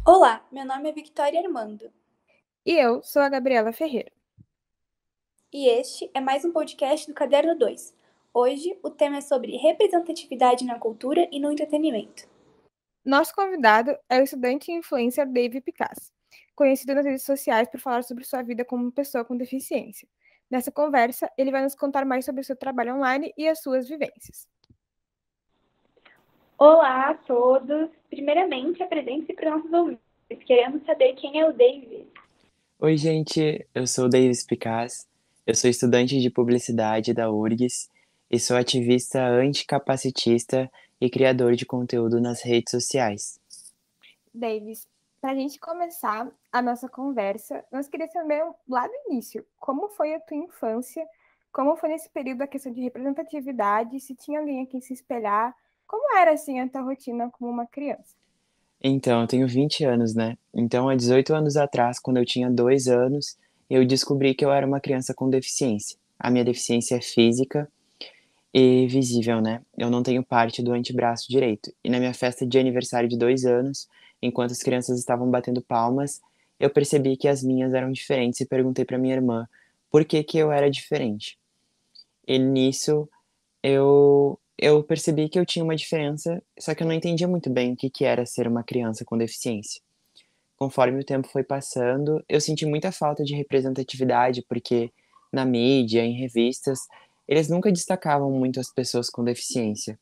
Olá, meu nome é Victoria Armando E eu sou a Gabriela Ferreira. e este é mais um podcast do Caderno 2. Hoje o tema é sobre representatividade na cultura e no entretenimento. Nosso convidado é o estudante e influencer David Picasso, conhecido nas redes sociais por falar sobre sua vida como pessoa com deficiência. Nessa conversa, ele vai nos contar mais sobre o seu trabalho online e as suas vivências. Olá a todos! Primeiramente, apresente-se para os nossos ouvintes. Queremos saber quem é o David. Oi, gente, eu sou o Davis Picasso, eu sou estudante de publicidade da URGS e sou ativista anticapacitista e criador de conteúdo nas redes sociais. Davis, para a gente começar a nossa conversa, nós queríamos saber lá do início, como foi a tua infância, como foi nesse período a questão de representatividade, se tinha alguém a quem se espelhar, como era assim a tua rotina como uma criança? Então, eu tenho 20 anos, né? Então, há 18 anos atrás, quando eu tinha 2 anos, eu descobri que eu era uma criança com deficiência. A minha deficiência é física e visível, né? Eu não tenho parte do antebraço direito. E na minha festa de aniversário de 2 anos, enquanto as crianças estavam batendo palmas, eu percebi que as minhas eram diferentes e perguntei para minha irmã por que que eu era diferente. E nisso eu percebi que eu tinha uma diferença, só que eu não entendia muito bem o que que era ser uma criança com deficiência. Conforme o tempo foi passando, eu senti muita falta de representatividade, porque na mídia, em revistas, eles nunca destacavam muito as pessoas com deficiência.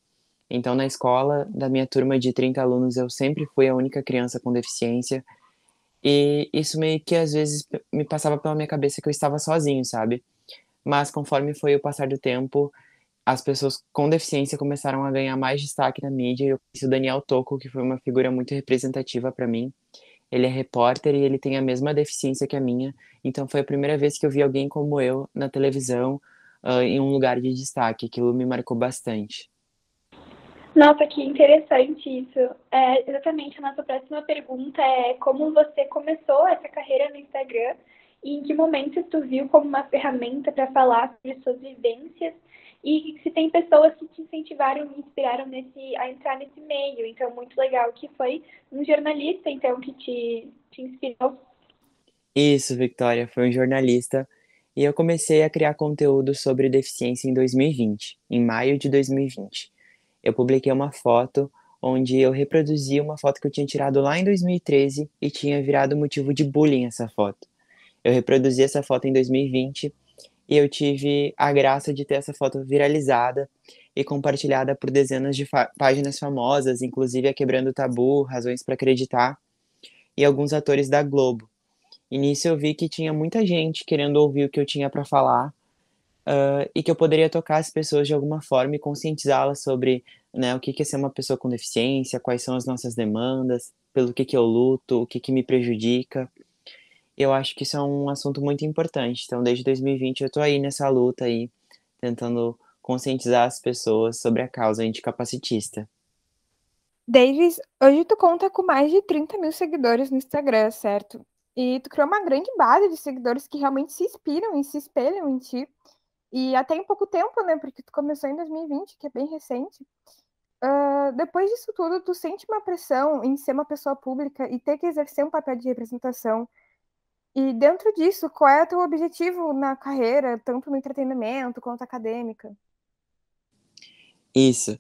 Então, na escola, da minha turma de 30 alunos, eu sempre fui a única criança com deficiência, e isso meio que às vezes me passava pela minha cabeça que eu estava sozinho, sabe? Mas conforme foi o passar do tempo, as pessoas com deficiência começaram a ganhar mais destaque na mídia, e eu conheci o Daniel Tocco, que foi uma figura muito representativa para mim. Ele é repórter e ele tem a mesma deficiência que a minha, então foi a primeira vez que eu vi alguém como eu na televisão, em um lugar de destaque. Aquilo me marcou bastante. Nossa, que interessante isso. Exatamente, a nossa próxima pergunta é como você começou essa carreira no Instagram e em que momento tu viu como uma ferramenta para falar sobre suas vivências e se tem pessoas que te incentivaram e inspiraram a entrar nesse meio. Então, muito legal que foi um jornalista, então, que te inspirou. Isso, Victoria, foi um jornalista, e eu comecei a criar conteúdo sobre deficiência em 2020, em maio de 2020. Eu publiquei uma foto onde eu reproduzi uma foto que eu tinha tirado lá em 2013 e tinha virado motivo de bullying essa foto. Eu reproduzi essa foto em 2020 e eu tive a graça de ter essa foto viralizada e compartilhada por dezenas de páginas famosas, inclusive a Quebrando o Tabu, Razões para Acreditar, e alguns atores da Globo. E nisso eu vi que tinha muita gente querendo ouvir o que eu tinha para falar, e que eu poderia tocar as pessoas de alguma forma e conscientizá-las sobre, né, o que que é ser uma pessoa com deficiência, quais são as nossas demandas, pelo que eu luto, o que que me prejudica. Eu acho que isso é um assunto muito importante. Então, desde 2020 eu tô aí nessa luta aí, tentando conscientizar as pessoas sobre a causa anticapacitista. Davis, hoje tu conta com mais de 30 mil seguidores no Instagram, certo? E tu criou uma grande base de seguidores que realmente se inspiram e se espelham em ti. E até em pouco tempo, né? Porque tu começou em 2020, que é bem recente. Depois disso tudo, tu sente uma pressão em ser uma pessoa pública e ter que exercer um papel de representação. E dentro disso, qual é o teu objetivo na carreira, tanto no entretenimento quanto acadêmica? Isso.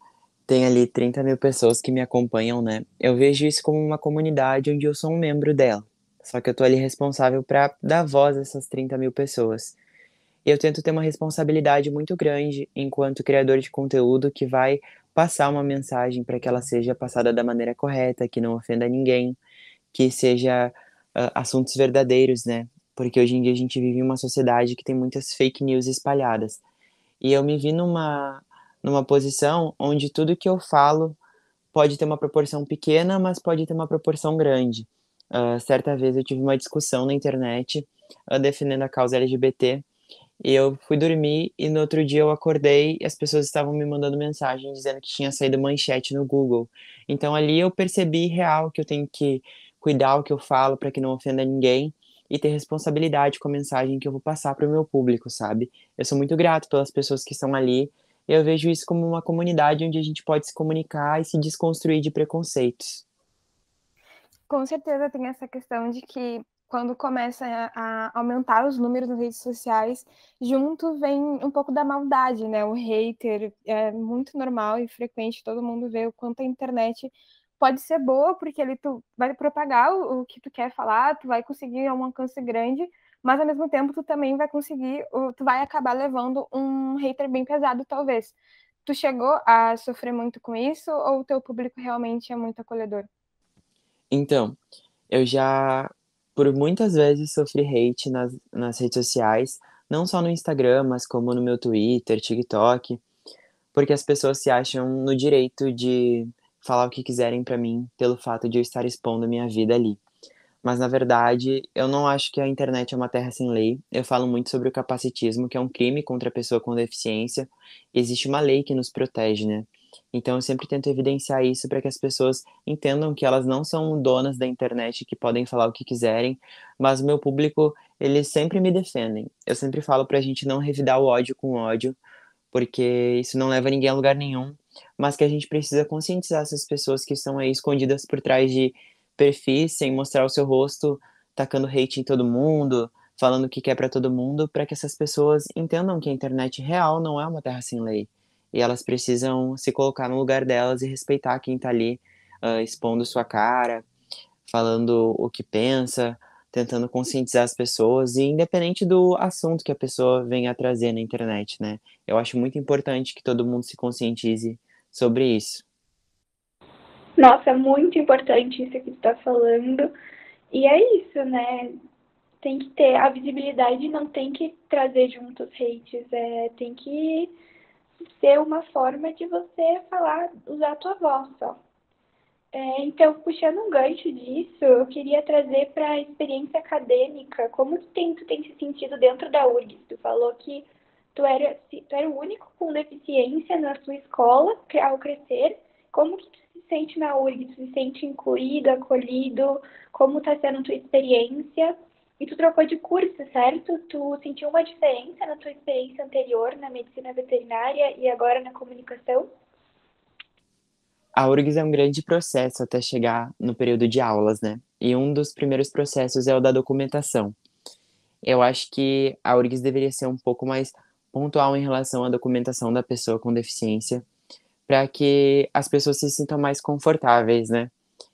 Tem ali 30 mil pessoas que me acompanham, né? Eu vejo isso como uma comunidade onde eu sou um membro dela. Só que eu tô ali responsável para dar voz a essas 30 mil pessoas. E eu tento ter uma responsabilidade muito grande enquanto criador de conteúdo que vai passar uma mensagem para que ela seja passada da maneira correta, que não ofenda ninguém, que seja assuntos verdadeiros, né? Porque hoje em dia a gente vive em uma sociedade que tem muitas fake news espalhadas. E eu me vi numa posição onde tudo que eu falo pode ter uma proporção pequena, mas pode ter uma proporção grande. Certa vez eu tive uma discussão na internet, defendendo a causa LGBT, e eu fui dormir e no outro dia eu acordei e as pessoas estavam me mandando mensagem dizendo que tinha saído manchete no Google. Então ali eu percebi real que eu tenho que cuidar o que eu falo para que não ofenda ninguém e ter responsabilidade com a mensagem que eu vou passar para o meu público, sabe? Eu sou muito grato pelas pessoas que estão ali, e eu vejo isso como uma comunidade onde a gente pode se comunicar e se desconstruir de preconceitos. Com certeza tem essa questão de que quando começa a aumentar os números nas redes sociais, junto vem um pouco da maldade, né? O hater é muito normal e frequente, todo mundo vê o quanto a internet pode ser boa, porque ali tu vai propagar o que tu quer falar, tu vai conseguir um alcance grande, mas ao mesmo tempo tu também vai conseguir, tu vai acabar levando um hater bem pesado, talvez. Tu chegou a sofrer muito com isso ou o teu público realmente é muito acolhedor? Então, eu já, por muitas vezes, sofri hate nas redes sociais, não só no Instagram, mas como no meu Twitter, TikTok, porque as pessoas se acham no direito de falar o que quiserem pra mim pelo fato de eu estar expondo a minha vida ali. Mas na verdade, eu não acho que a internet é uma terra sem lei. Eu falo muito sobre o capacitismo, que é um crime contra a pessoa com deficiência. Existe uma lei que nos protege, né? Então eu sempre tento evidenciar isso para que as pessoas entendam que elas não são donas da internet que podem falar o que quiserem, mas o meu público, eles sempre me defendem. Eu sempre falo pra gente não revidar o ódio com ódio, porque isso não leva ninguém a lugar nenhum, mas que a gente precisa conscientizar essas pessoas que estão aí escondidas por trás de perfis sem mostrar o seu rosto, tacando hate em todo mundo, falando o que quer pra todo mundo, para que essas pessoas entendam que a internet real não é uma terra sem lei. E elas precisam se colocar no lugar delas e respeitar quem tá ali, expondo sua cara, falando o que pensa, tentando conscientizar as pessoas, e independente do assunto que a pessoa venha a trazer na internet, né? Eu acho muito importante que todo mundo se conscientize sobre isso. Nossa, muito importante isso que tu tá falando. E é isso, né? Tem que ter a visibilidade, não tem que trazer junto os hates, tem que ser uma forma de você falar, usar a tua voz só. Então, puxando um gancho disso, eu queria trazer para a experiência acadêmica, como tu tem se sentido dentro da URGS? Tu falou que tu era o único com deficiência na tua escola ao crescer. Como que tu se sente na URGS? Tu se sente incluído, acolhido? Como está sendo a tua experiência? E tu trocou de curso, certo? Tu sentiu uma diferença na tua experiência anterior na medicina veterinária e agora na comunicação? A URGS é um grande processo até chegar no período de aulas, né? E um dos primeiros processos é o da documentação. Eu acho que a URGS deveria ser um pouco mais pontual em relação à documentação da pessoa com deficiência, para que as pessoas se sintam mais confortáveis, né?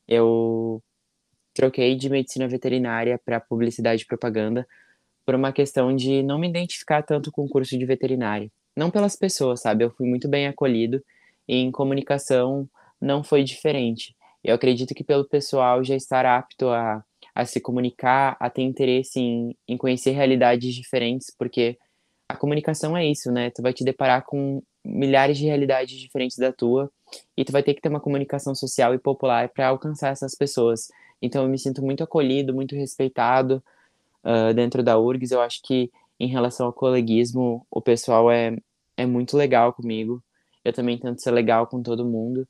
Eu troquei de medicina veterinária para publicidade e propaganda por uma questão de não me identificar tanto com o curso de veterinário. Não pelas pessoas, sabe? Eu fui muito bem acolhido e em comunicação não foi diferente. Eu acredito que pelo pessoal já estar apto a se comunicar, a ter interesse em conhecer realidades diferentes, porque a comunicação é isso, né? Tu vai te deparar com milhares de realidades diferentes da tua e tu vai ter que ter uma comunicação social e popular para alcançar essas pessoas. Então eu me sinto muito acolhido, muito respeitado dentro da URGS. Eu acho que em relação ao coleguismo, o pessoal é muito legal comigo. Eu também tento ser legal com todo mundo.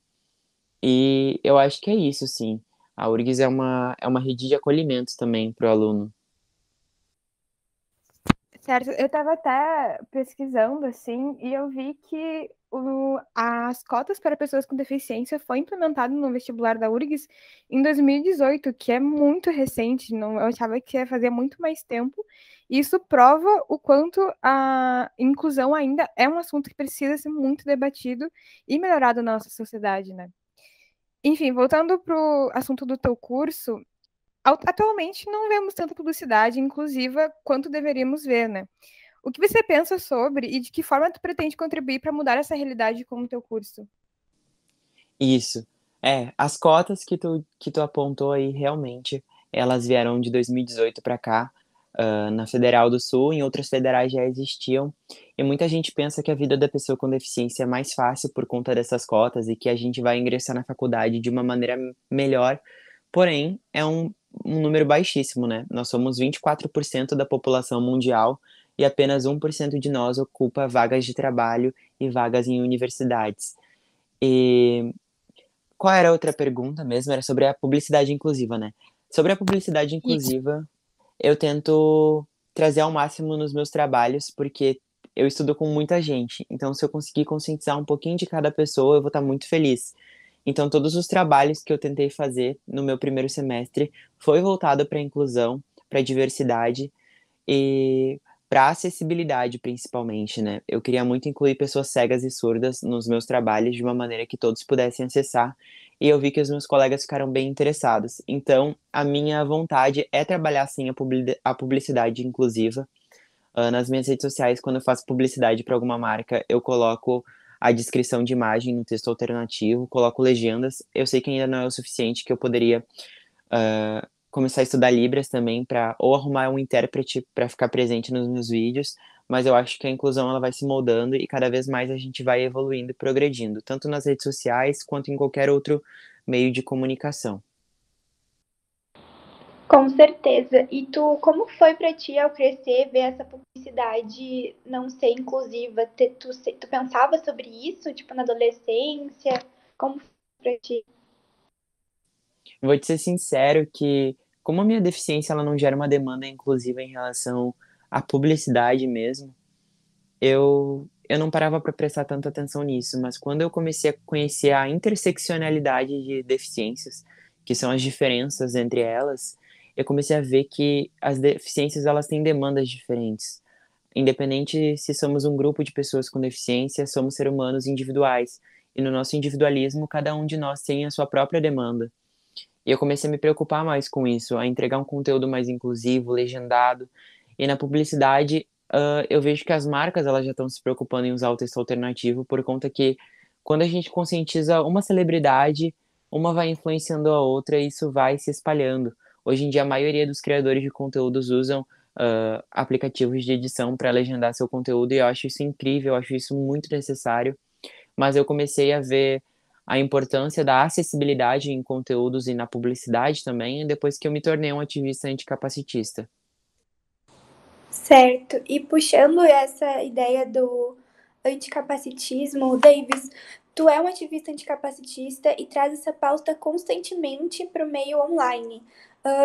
E eu acho que é isso, sim. A URGS é uma rede de acolhimento também para o aluno. Certo, eu estava até pesquisando assim e eu vi que as cotas para pessoas com deficiência foi implementado no vestibular da URGS em 2018, que é muito recente, não, eu achava que ia fazer muito mais tempo. E isso prova o quanto a inclusão ainda é um assunto que precisa ser muito debatido e melhorado na nossa sociedade, né? Enfim, voltando para o assunto do teu curso, atualmente não vemos tanta publicidade inclusiva quanto deveríamos ver, né? O que você pensa sobre e de que forma tu pretende contribuir para mudar essa realidade com o teu curso? Isso. É, as cotas que tu apontou aí, realmente, elas vieram de 2018 para cá, na Federal do Sul, em outras federais já existiam, e muita gente pensa que a vida da pessoa com deficiência é mais fácil por conta dessas cotas e que a gente vai ingressar na faculdade de uma maneira melhor, porém, é um número baixíssimo, né? Nós somos 24% da população mundial e apenas 1% de nós ocupa vagas de trabalho e vagas em universidades. E qual era a outra pergunta mesmo? Era sobre a publicidade inclusiva, né? Sobre a publicidade Isso. inclusiva, eu tento trazer ao máximo nos meus trabalhos, porque eu estudo com muita gente. Então, se eu conseguir conscientizar um pouquinho de cada pessoa, eu vou estar muito feliz. Então, todos os trabalhos que eu tentei fazer no meu primeiro semestre foi voltado para inclusão, para diversidade e para acessibilidade, principalmente, né? Eu queria muito incluir pessoas cegas e surdas nos meus trabalhos de uma maneira que todos pudessem acessar, e eu vi que os meus colegas ficaram bem interessados. Então, a minha vontade é trabalhar, sim, a publicidade inclusiva. Nas minhas redes sociais, quando eu faço publicidade para alguma marca, eu coloco a descrição de imagem no texto alternativo, coloco legendas. Eu sei que ainda não é o suficiente, que eu poderia começar a estudar Libras também para ou arrumar um intérprete para ficar presente nos meus vídeos, mas eu acho que a inclusão ela vai se moldando e cada vez mais a gente vai evoluindo e progredindo, tanto nas redes sociais quanto em qualquer outro meio de comunicação. Com certeza. E tu, como foi pra ti ao crescer, ver essa publicidade não ser inclusiva? Tu pensava sobre isso, tipo, na adolescência? Como foi pra ti? Vou te ser sincero que, como a minha deficiência ela não gera uma demanda inclusiva em relação à publicidade mesmo, eu não parava para prestar tanta atenção nisso, mas quando eu comecei a conhecer a interseccionalidade de deficiências, que são as diferenças entre elas, eu comecei a ver que as deficiências elas têm demandas diferentes. Independente se somos um grupo de pessoas com deficiência, somos seres humanos individuais. E no nosso individualismo, cada um de nós tem a sua própria demanda. E eu comecei a me preocupar mais com isso, a entregar um conteúdo mais inclusivo, legendado. E na publicidade, eu vejo que as marcas elas já estão se preocupando em usar o texto alternativo, por conta que quando a gente conscientiza uma celebridade, uma vai influenciando a outra e isso vai se espalhando. Hoje em dia, a maioria dos criadores de conteúdos usam aplicativos de edição para legendar seu conteúdo e eu acho isso incrível, eu acho isso muito necessário. Mas eu comecei a ver a importância da acessibilidade em conteúdos e na publicidade também, depois que eu me tornei um ativista anticapacitista. Certo. E puxando essa ideia do anticapacitismo, Davis, tu é um ativista anticapacitista e traz essa pauta constantemente para o meio online.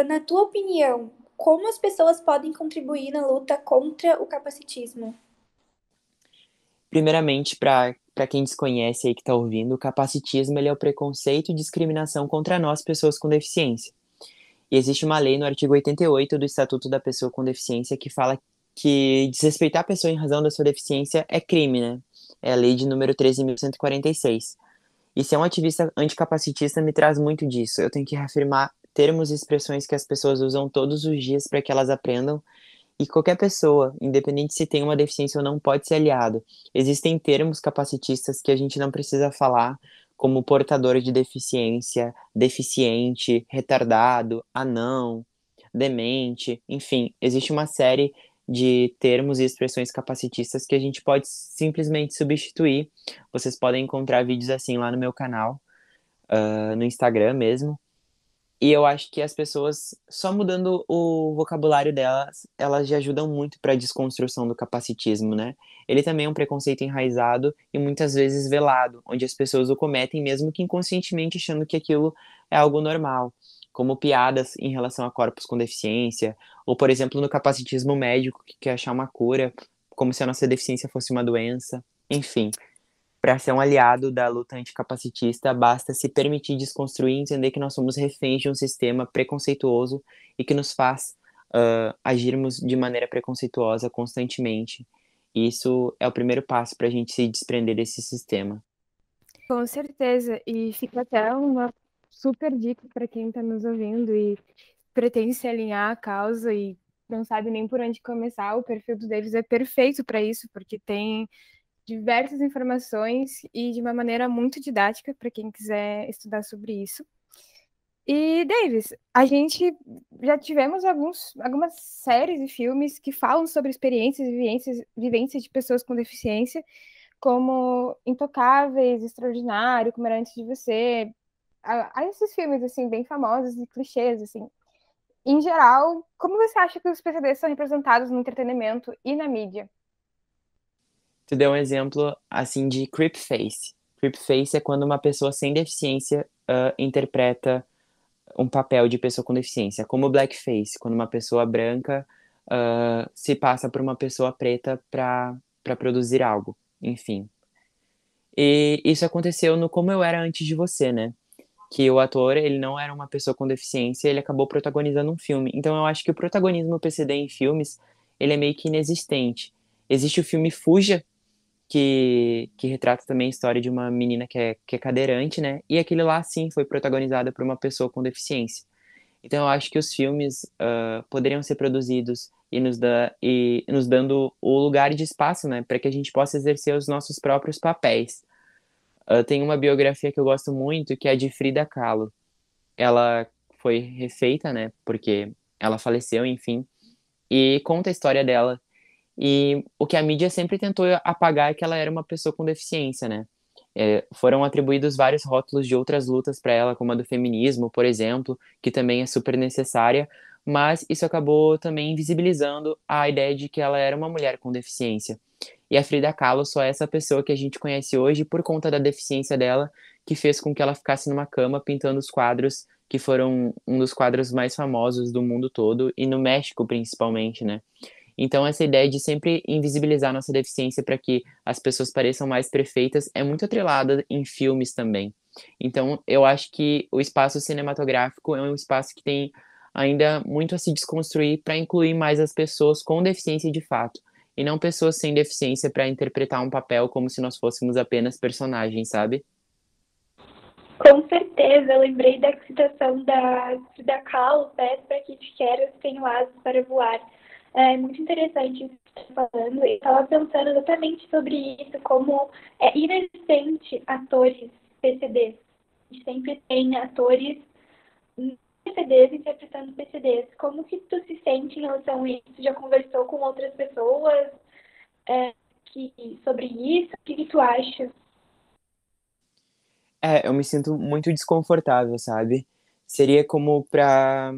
Na tua opinião, como as pessoas podem contribuir na luta contra o capacitismo? Primeiramente, para quem desconhece aí que está ouvindo, o capacitismo ele é o preconceito e discriminação contra nós, pessoas com deficiência. E existe uma lei no artigo 88 do Estatuto da Pessoa com Deficiência que fala que desrespeitar a pessoa em razão da sua deficiência é crime, né? É a lei de número 13.146. E ser um ativista anticapacitista me traz muito disso. Eu tenho que reafirmar termos e expressões que as pessoas usam todos os dias para que elas aprendam. E qualquer pessoa, independente se tem uma deficiência ou não, pode ser aliado. Existem termos capacitistas que a gente não precisa falar, como portador de deficiência, deficiente, retardado, anão, demente, enfim, existe uma série de termos e expressões capacitistas que a gente pode simplesmente substituir. Vocês podem encontrar vídeos assim lá no meu canal, no Instagram mesmo. E eu acho que as pessoas, só mudando o vocabulário delas, elas já ajudam muito para a desconstrução do capacitismo, né? Ele também é um preconceito enraizado e muitas vezes velado, onde as pessoas o cometem mesmo que inconscientemente achando que aquilo é algo normal, como piadas em relação a corpos com deficiência, ou por exemplo no capacitismo médico que quer achar uma cura, como se a nossa deficiência fosse uma doença. Enfim, para ser um aliado da luta anticapacitista, basta se permitir desconstruir e entender que nós somos reféns de um sistema preconceituoso e que nos faz agirmos de maneira preconceituosa constantemente. E isso é o primeiro passo para a gente se desprender desse sistema. Com certeza. E fica até uma super dica para quem está nos ouvindo e pretende se alinhar à causa e não sabe nem por onde começar. O perfil do Davis é perfeito para isso, porque tem diversas informações e de uma maneira muito didática para quem quiser estudar sobre isso. E, Davis, a gente já tivemos algumas séries e filmes que falam sobre experiências e vivências de pessoas com deficiência, como Intocáveis, Extraordinário, Como Era Antes de Você. Há esses filmes, assim, bem famosos e clichês, assim. Em geral, como você acha que os PCDs são representados no entretenimento e na mídia? Tu deu um exemplo, assim, de creep face. Creep face é quando uma pessoa sem deficiência interpreta um papel de pessoa com deficiência, como blackface, quando uma pessoa branca se passa por uma pessoa preta para produzir algo, enfim. E isso aconteceu no Como Eu Era Antes de Você, né? Que o ator, ele não era uma pessoa com deficiência, ele acabou protagonizando um filme. Então eu acho que o protagonismo PCD em filmes, ele é meio que inexistente. Existe o filme Fuja, que retrata também a história de uma menina que é cadeirante, né? E aquele lá, sim, foi protagonizado por uma pessoa com deficiência. Então eu acho que os filmes poderiam ser produzidos e nos dando o lugar de espaço, né? Para que a gente possa exercer os nossos próprios papéis. Tem uma biografia que eu gosto muito, que é a de Frida Kahlo. Ela foi refeita, né? Porque ela faleceu, enfim. E conta a história dela. E o que a mídia sempre tentou apagar é que ela era uma pessoa com deficiência, né? Foram atribuídos vários rótulos de outras lutas para ela, como a do feminismo, por exemplo, que também é super necessária, mas isso acabou também invisibilizando a ideia de que ela era uma mulher com deficiência. E a Frida Kahlo só é essa pessoa que a gente conhece hoje por conta da deficiência dela, que fez com que ela ficasse numa cama pintando os quadros que foram um dos quadros mais famosos do mundo todo e no México principalmente, né? Então, essa ideia de sempre invisibilizar nossa deficiência para que as pessoas pareçam mais perfeitas é muito atrelada em filmes também. Então, eu acho que o espaço cinematográfico é um espaço que tem ainda muito a se desconstruir para incluir mais as pessoas com deficiência de fato, e não pessoas sem deficiência para interpretar um papel como se nós fôssemos apenas personagens, sabe? Com certeza, eu lembrei da citação da Kahlo, pés para que te quero, tenho asas para voar. É muito interessante isso que você está falando. Eu estava pensando exatamente sobre isso, como é inexistente atores PCDs. A gente sempre tem atores PCDs interpretando PCDs. Como que tu se sente em relação a isso? Já conversou com outras pessoas sobre isso? O que tu acha? Eu me sinto muito desconfortável, sabe? Seria como para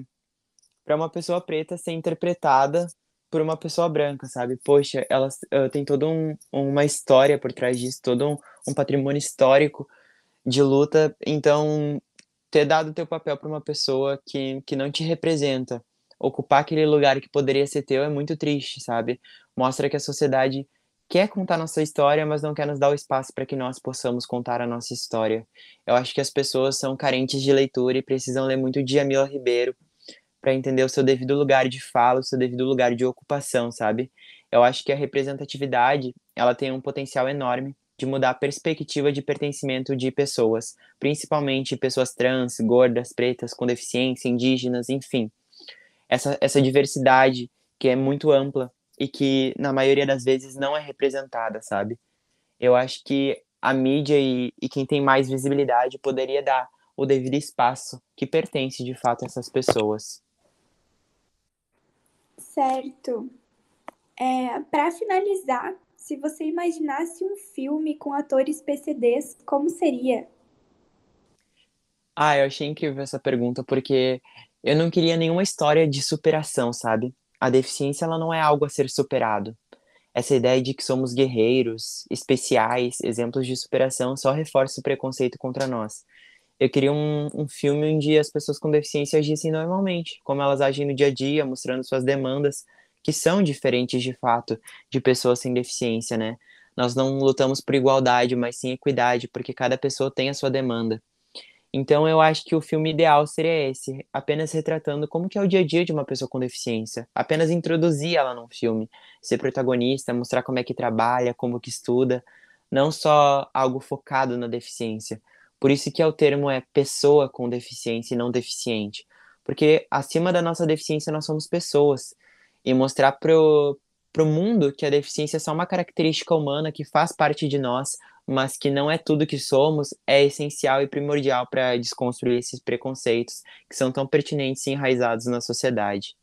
uma pessoa preta ser interpretada por uma pessoa branca, sabe? Poxa, ela tem toda uma história por trás disso, todo um patrimônio histórico de luta. Então, ter dado teu papel para uma pessoa que não te representa, ocupar aquele lugar que poderia ser teu é muito triste, sabe? Mostra que a sociedade quer contar nossa história, mas não quer nos dar o espaço para que nós possamos contar a nossa história. Eu acho que as pessoas são carentes de leitura e precisam ler muito Djamila Ribeiro para entender o seu devido lugar de fala, o seu devido lugar de ocupação, sabe? Eu acho que a representatividade, ela tem um potencial enorme de mudar a perspectiva de pertencimento de pessoas, principalmente pessoas trans, gordas, pretas, com deficiência, indígenas, enfim. Essa diversidade que é muito ampla e que, na maioria das vezes, não é representada, sabe? Eu acho que a mídia e quem tem mais visibilidade poderia dar o devido espaço que pertence, de fato, a essas pessoas. Certo. Para finalizar, se você imaginasse um filme com atores PCDs, como seria? Eu achei incrível essa pergunta porque eu não queria nenhuma história de superação, sabe? A deficiência, ela não é algo a ser superado. Essa ideia de que somos guerreiros, especiais, exemplos de superação, só reforça o preconceito contra nós. Eu queria um filme onde as pessoas com deficiência agissem normalmente, como elas agem no dia a dia, mostrando suas demandas, que são diferentes de fato de pessoas sem deficiência, né? Nós não lutamos por igualdade, mas sim equidade, porque cada pessoa tem a sua demanda. Então eu acho que o filme ideal seria esse, apenas retratando como que é o dia a dia de uma pessoa com deficiência, apenas introduzir ela num filme, ser protagonista, mostrar como é que trabalha, como que estuda, não só algo focado na deficiência. Por isso que o termo é pessoa com deficiência e não deficiente, porque acima da nossa deficiência nós somos pessoas e mostrar pro mundo que a deficiência é só uma característica humana que faz parte de nós, mas que não é tudo que somos, é essencial e primordial para desconstruir esses preconceitos que são tão pertinentes e enraizados na sociedade.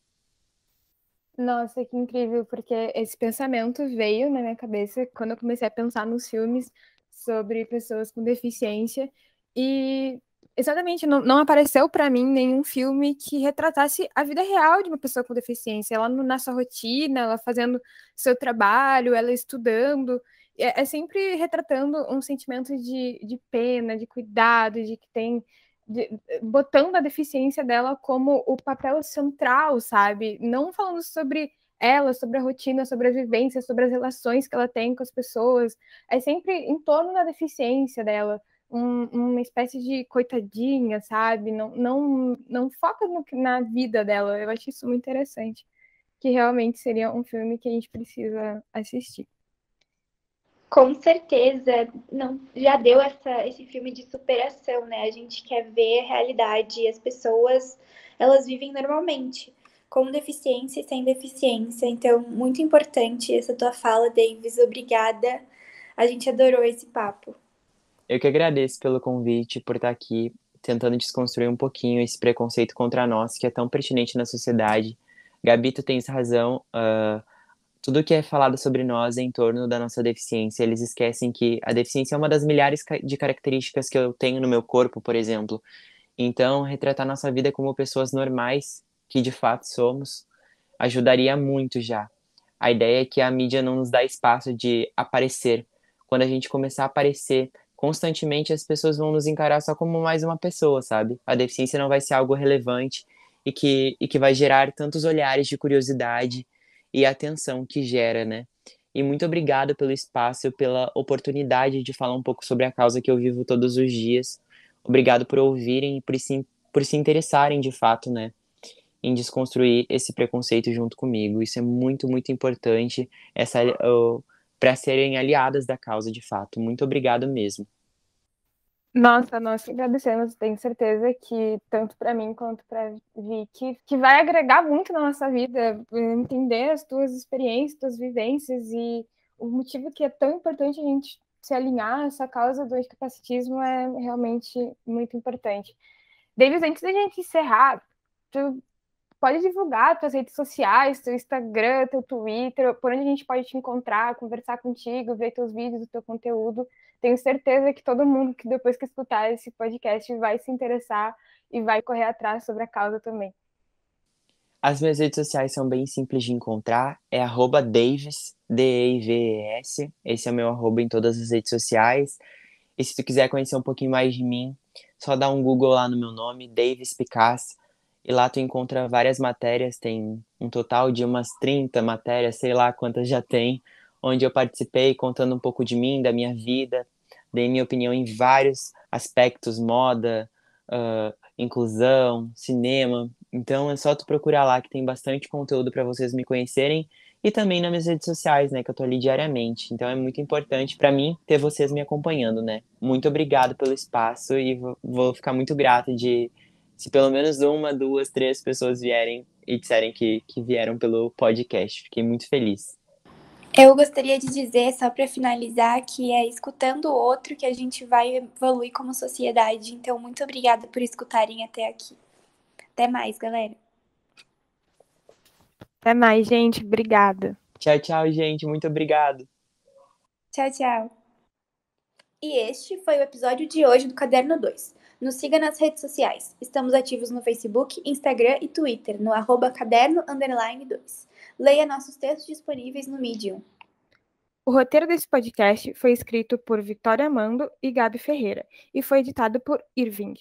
Nossa, que incrível, porque esse pensamento veio na minha cabeça quando eu comecei a pensar nos filmes sobre pessoas com deficiência e exatamente não apareceu para mim nenhum filme que retratasse a vida real de uma pessoa com deficiência, ela na sua rotina, ela fazendo seu trabalho, ela estudando, é sempre retratando um sentimento de pena, de cuidado, de que tem botando a deficiência dela como o papel central, sabe? Não falando sobre ela, sobre a rotina, sobre as vivências, sobre as relações que ela tem com as pessoas. É sempre em torno da deficiência dela. Uma espécie de coitadinha, sabe? Não foca na vida dela. Eu acho isso muito interessante. Que realmente seria um filme que a gente precisa assistir. Com certeza, não, já deu esse filme de superação, né? A gente quer ver a realidade e as pessoas, elas vivem normalmente, com deficiência e sem deficiência. Então, muito importante essa tua fala, Davis. Obrigada. A gente adorou esse papo. Eu que agradeço pelo convite, por estar aqui tentando desconstruir um pouquinho esse preconceito contra nós, que é tão pertinente na sociedade. Gabi, tu tens razão. Tudo que é falado sobre nós é em torno da nossa deficiência. Eles esquecem que a deficiência é uma das milhares de características que eu tenho no meu corpo, por exemplo. Então, retratar nossa vida como pessoas normais, que de fato somos, ajudaria muito já. A ideia é que a mídia não nos dá espaço de aparecer. Quando a gente começar a aparecer constantemente, as pessoas vão nos encarar só como mais uma pessoa, sabe? A deficiência não vai ser algo relevante e que vai gerar tantos olhares de curiosidade e atenção que gera, né? E muito obrigado pelo espaço, pela oportunidade de falar um pouco sobre a causa que eu vivo todos os dias. Obrigado por ouvirem e por se interessarem de fato, né? Em desconstruir esse preconceito junto comigo. Isso é muito, muito importante para serem aliadas da causa de fato. Muito obrigado mesmo. Nossa, nós agradecemos. Tenho certeza que, tanto para mim quanto para Vicky, que vai agregar muito na nossa vida, entender as tuas experiências, tuas vivências e o motivo que é tão importante a gente se alinhar a essa causa do anticapacitismo é realmente muito importante. Davis, antes da gente encerrar, tu pode divulgar tuas redes sociais, teu Instagram, teu Twitter, por onde a gente pode te encontrar, conversar contigo, ver teus vídeos, o teu conteúdo. Tenho certeza que todo mundo que depois que escutar esse podcast vai se interessar e vai correr atrás sobre a causa também. As minhas redes sociais são bem simples de encontrar. É @Davis, Deves. Esse é o meu arroba em todas as redes sociais. E se tu quiser conhecer um pouquinho mais de mim, só dá um Google lá no meu nome, Davis Picasso. E lá tu encontra várias matérias, tem um total de umas 30 matérias, sei lá quantas já tem, onde eu participei contando um pouco de mim, da minha vida, dei minha opinião em vários aspectos, moda, inclusão, cinema. Então é só tu procurar lá que tem bastante conteúdo para vocês me conhecerem e também nas minhas redes sociais, né, que eu tô ali diariamente. Então é muito importante para mim ter vocês me acompanhando, né? Muito obrigado pelo espaço e vou ficar muito grato de se pelo menos uma, duas, três pessoas vierem e disserem que vieram pelo podcast. Fiquei muito feliz. Eu gostaria de dizer, só para finalizar, que é escutando o outro que a gente vai evoluir como sociedade. Então, muito obrigada por escutarem até aqui. Até mais, galera. Até mais, gente. Obrigada. Tchau, tchau, gente. Muito obrigado. Tchau, tchau. E este foi o episódio de hoje do Caderno 2. Nos siga nas redes sociais. Estamos ativos no Facebook, Instagram e Twitter, no @caderno_2. Leia nossos textos disponíveis no Medium. O roteiro desse podcast foi escrito por Vitória Amando e Gabi Ferreira e foi editado por Irving.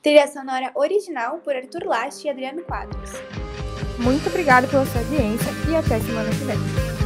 Trilha sonora original por Arthur Last e Adriano Quadros. Muito obrigada pela sua audiência e até semana que vem.